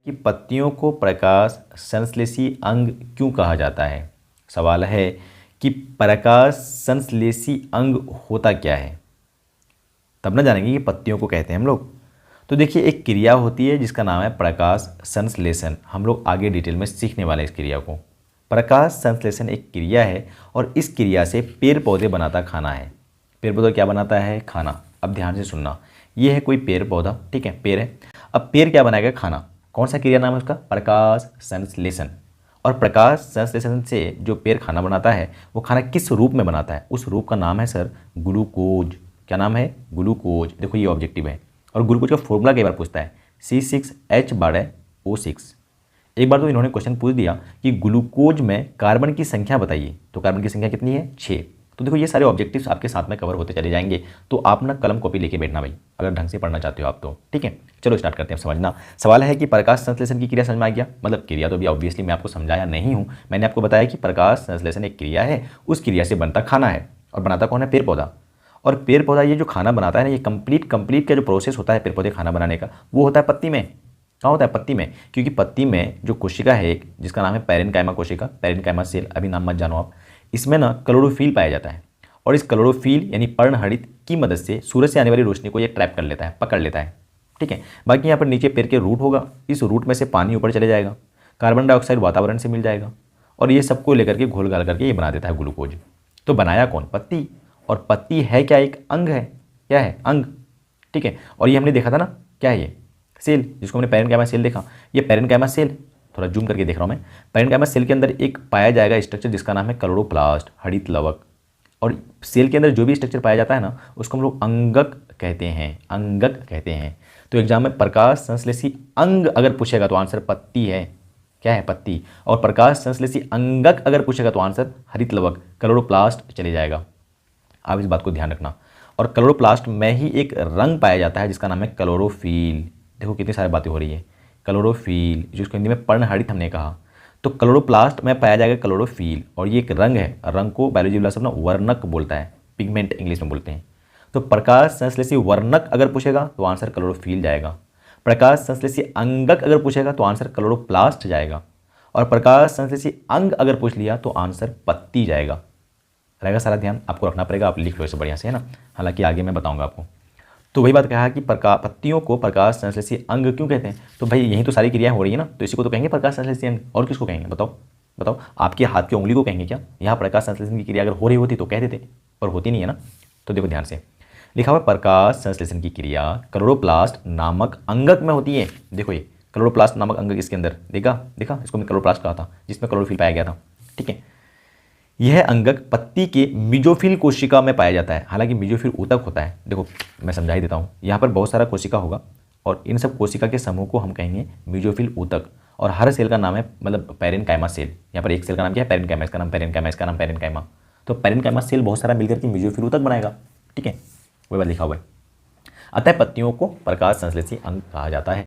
कि पत्तियों को प्रकाश संश्लेषी अंग क्यों कहा जाता है। सवाल है कि प्रकाश संश्लेषी अंग होता क्या है, तब ना जानेंगे कि पत्तियों को कहते हैं हम लोग। तो देखिए, एक क्रिया होती है जिसका नाम है प्रकाश संश्लेषण। हम लोग आगे डिटेल में सीखने वाले हैं इस क्रिया को। प्रकाश संश्लेषण एक क्रिया है और इस क्रिया से पेड़ पौधे बनाता खाना है। पेड़ पौधा क्या बनाता है? खाना। अब ध्यान से सुनना, ये है कोई पेड़ पौधा, ठीक है, पेड़ है। अब पेड़ क्या बनाएगा? खाना। कौन सा क्रिया नाम है उसका? प्रकाश संश्लेषण। और प्रकाश संश्लेषण से जो पेड़ खाना बनाता है वो खाना किस रूप में बनाता है? उस रूप का नाम है सर ग्लूकोज। क्या नाम है? ग्लूकोज। देखो ये ऑब्जेक्टिव है। और ग्लूकोज का फॉर्मूला कई बार पूछता है, C6H12O6। एक बार तो इन्होंने क्वेश्चन पूछ दिया कि ग्लूकोज में कार्बन की संख्या बताइए, तो कार्बन की संख्या कितनी है? 6। तो देखो ये सारे ऑब्जेक्टिव्स आपके साथ में कवर होते चले जाएंगे। तो आप ना कलम कॉपी लेके बैठना भाई, अगर ढंग से पढ़ना चाहते हो आप तो, ठीक है। चलो स्टार्ट करते हैं। समझना सवाल है कि प्रकाश संश्लेषण की क्रिया समझ में आ गया। मतलब क्रिया तो अभी ऑब्वियसली मैं आपको समझाया नहीं हूँ, मैंने आपको बताया कि प्रकाश संश्लेषण एक क्रिया है, उस क्रिया से बनता खाना है। और बनाता कौन है? पेड़ पौधा। और पेड़ पौधा ये जो खाना बनाता है ना, ये कंप्लीट का जो प्रोसेस होता है पेड़ पौधे खाना बनाने का, वो होता है पत्ती में। कहाँ होता है? पत्ती में। क्योंकि पत्ती में जो कोशिका है एक, जिसका नाम है पैरेन्काइमा कोशिका, पैरेन्काइमा सेल, अभी नाम मत जानो आप, इसमें ना क्लोरोफिल पाया जाता है। और इस क्लोरोफिल यानी पर्णहरित की मदद से सूरज से आने वाली रोशनी को ये ट्रैप कर लेता है, पकड़ लेता है, ठीक है। बाकी यहाँ पर नीचे पेड़ के रूट होगा, इस रूट में से पानी ऊपर चले जाएगा, कार्बन डाइऑक्साइड वातावरण से मिल जाएगा, और ये सबको लेकर के घोल घाल करके ये बना देता है ग्लूकोज। तो बनाया कौन? पत्ती। और पत्ती है क्या? एक अंग है। क्या है? अंग, ठीक है। और ये हमने देखा था ना, क्या है ये? सेल, जिसको हमने पैरेन्काइमा सेल देखा। ये पैरेन्काइमा सेल, थोड़ा जूम करके देख रहा हूँ मैं। पैरेन्काइमा सेल के अंदर एक पाया जाएगा स्ट्रक्चर जिसका नाम है क्लोरोप्लास्ट, हरित लवक। और सेल के अंदर जो भी स्ट्रक्चर पाया जाता है ना, उसको हम लोग अंगक कहते हैं, अंगक कहते हैं। तो एग्जाम में प्रकाश संश्लेषी अंग अगर पूछेगा तो आंसर पत्ती है। क्या है? पत्ती। और प्रकाश संश्लेषी अंगक अगर पूछेगा तो आंसर हरित लवक, क्लोरोप्लास्ट चले जाएगा। आप इस बात को ध्यान रखना। और क्लोरोप्लास्ट में ही एक रंग पाया जाता है जिसका नाम है क्लोरोफिल। देखो कितनी सारी बातें हो रही है। क्लोरोफिल, जिसको हिंदी में पर्णहरित हमने कहा। तो क्लोरोप्लास्ट में पाया जाएगा क्लोरोफिल, और ये एक रंग है। रंग को बायोलॉजी वाला सब ना वर्णक बोलता है, पिगमेंट इंग्लिश में बोलते हैं। तो प्रकाश संश्लेषी वर्णक अगर पूछेगा तो आंसर क्लोरोफिल जाएगा। प्रकाश संश्लेषी अंगक अगर पूछेगा तो आंसर क्लोरोप्लास्ट जाएगा। और प्रकाश संश्लेषी अंग अगर पूछ लिया तो आंसर पत्ती जाएगा। रहेगा सारा ध्यान आपको रखना पड़ेगा, आप लिख लो इसे बढ़िया से, है ना। हालांकि आगे मैं बताऊंगा आपको। तो वही बात कहा कि पत्तियों को प्रकाश संश्लेषी अंग क्यों कहते हैं। तो भाई यही तो सारी क्रियाएं हो रही है ना, तो इसी को तो कहेंगे प्रकाश संश्लेषी अंग। और किसको कहेंगे? बताओ बताओ, आपके हाथ की उंगली को कहेंगे क्या? यहाँ प्रकाश संश्लेषण की क्रिया अगर हो रही होती तो कह देते, पर होती नहीं है ना। तो देखो ध्यान से, लिखा हुआ प्रकाश संश्लेषण की क्रिया क्लोरोप्लास्ट नामक अंगक में होती है। देखो ये क्लोरोप्लास्ट नामक अंगक इसके अंदर, देखा देखा, इसको मैं क्लोरोप्लास्ट कहा था, जिसमें क्लोरोफिल पाया गया था, ठीक है। यह अंगक पत्ती के मिजोफिल कोशिका में पाया जाता है। हालांकि मिजोफिल ऊतक होता है। देखो मैं समझा ही देता हूँ, यहाँ पर बहुत सारा कोशिका होगा और इन सब कोशिका के समूह को हम कहेंगे मिजोफिल ऊतक। और हर सेल का नाम है मतलब पैरेन्काइमा सेल। यहाँ पर एक सेल का नाम क्या है? पैरेन्काइमा। इसका नाम पैरेन्काइमा, इसका नाम पैरेन्काइमा। तो पैरेन्काइमा सेल बहुत सारा मिलकर के मिजोफिल ऊतक बनाएगा, ठीक है। वही बात लिखा हुआ है। अतः पत्तियों को प्रकाश संश्लेषी अंग कहा जाता है।